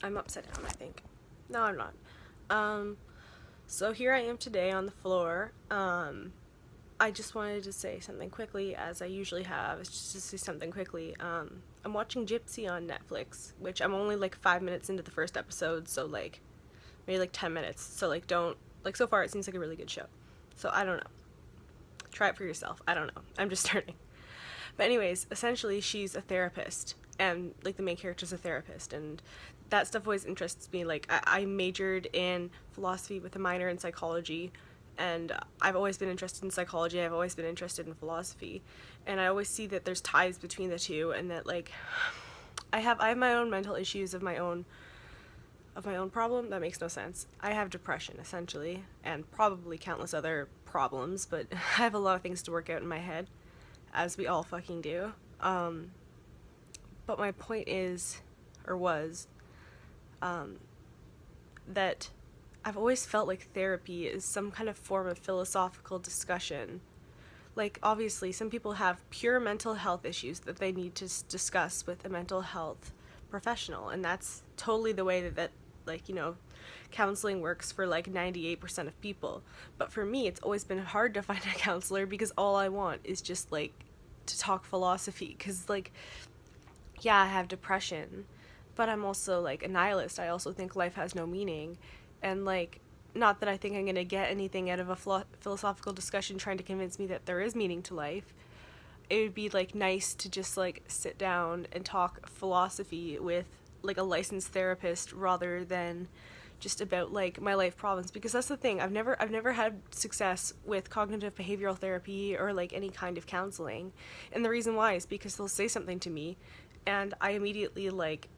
I'm upside down, I think. No, I'm not. So here I am today on the floor. I just wanted to say something quickly, as I usually have. It's just to say something quickly. I'm watching Gypsy on Netflix, which I'm only like 5 minutes into the first episode, so like maybe like 10 minutes. So like don't, like so far it seems like a really good show. So I don't know. Try it for yourself. I don't know. I'm just starting. But anyways, essentially she's a therapist, and like the main character's a therapist, and that stuff always interests me. Like I majored in philosophy with a minor in psychology, and I've always been interested in psychology. I've always been interested in philosophy, and I always see that there's ties between the two, and that like I have my own mental issues of my own problem. That makes no sense. I have depression essentially, and probably countless other problems, but I have a lot of things to work out in my head, as we all fucking do. But my point is, or was, that I've always felt like therapy is some kind of form of philosophical discussion. Like, obviously, some people have pure mental health issues that they need to discuss with a mental health professional, and that's totally the way that like, counseling works for like 98% of people. But for me, it's always been hard to find a counselor because all I want is just like to talk philosophy. Because, like, yeah, I have depression, but I'm also like a nihilist. I also think life has no meaning. And, like, not that I think I'm going to get anything out of a philosophical discussion trying to convince me that there is meaning to life. It would be like nice to just like sit down and talk philosophy with like a licensed therapist rather than just about like my life problems, because that's the thing. I've never had success with cognitive behavioral therapy or like any kind of counseling. And the reason why is because they'll say something to me and I immediately like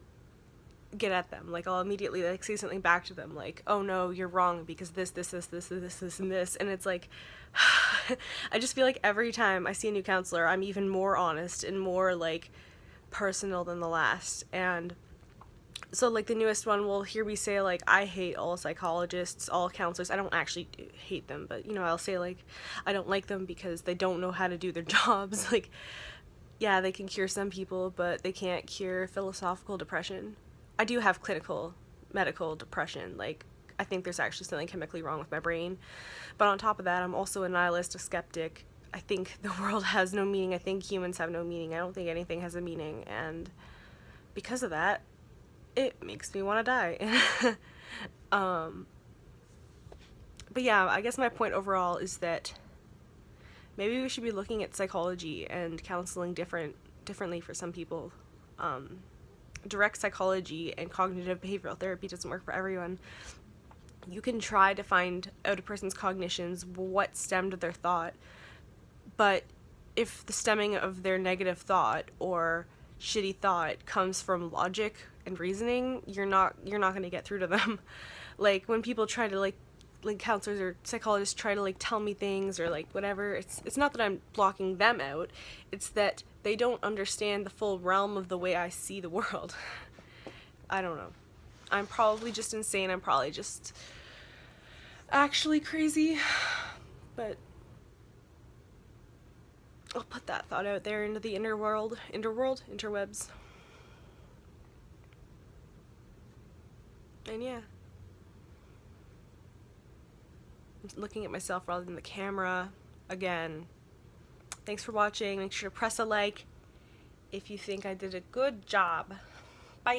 get at them. Like, I'll immediately like say something back to them, like, oh no, you're wrong because this and this. And it's like I just feel like every time I see a new counselor, I'm even more honest and more like personal than the last. And so like the newest one will hear me say like, I hate all psychologists, all counselors. I don't actually hate them, but I'll say like I don't like them because they don't know how to do their jobs. Like, yeah, they can cure some people, but they can't cure philosophical depression. I do have clinical medical depression. Like, I think there's actually something chemically wrong with my brain. But on top of that, I'm also a nihilist, a skeptic. I think the world has no meaning. I think humans have no meaning. I don't think anything has a meaning. And because of that, it makes me want to die. But yeah, I guess my point overall is that maybe we should be looking at psychology and counseling differently for some people. Direct psychology and cognitive behavioral therapy doesn't work for everyone. You can try to find out a person's cognitions, what stemmed their thought, but if the stemming of their negative thought or shitty thought comes from logic and reasoning, you're not going to get through to them. Like, when people try to like counselors or psychologists try to like tell me things or like whatever, it's not that I'm blocking them out, it's that they don't understand the full realm of the way I see the world. I don't know. I'm probably just insane. I'm probably just actually crazy. But I'll put that thought out there into the interwebs. And yeah. Looking at myself rather than the camera. Again, thanks for watching. Make sure to press a like if you think I did a good job. Bye!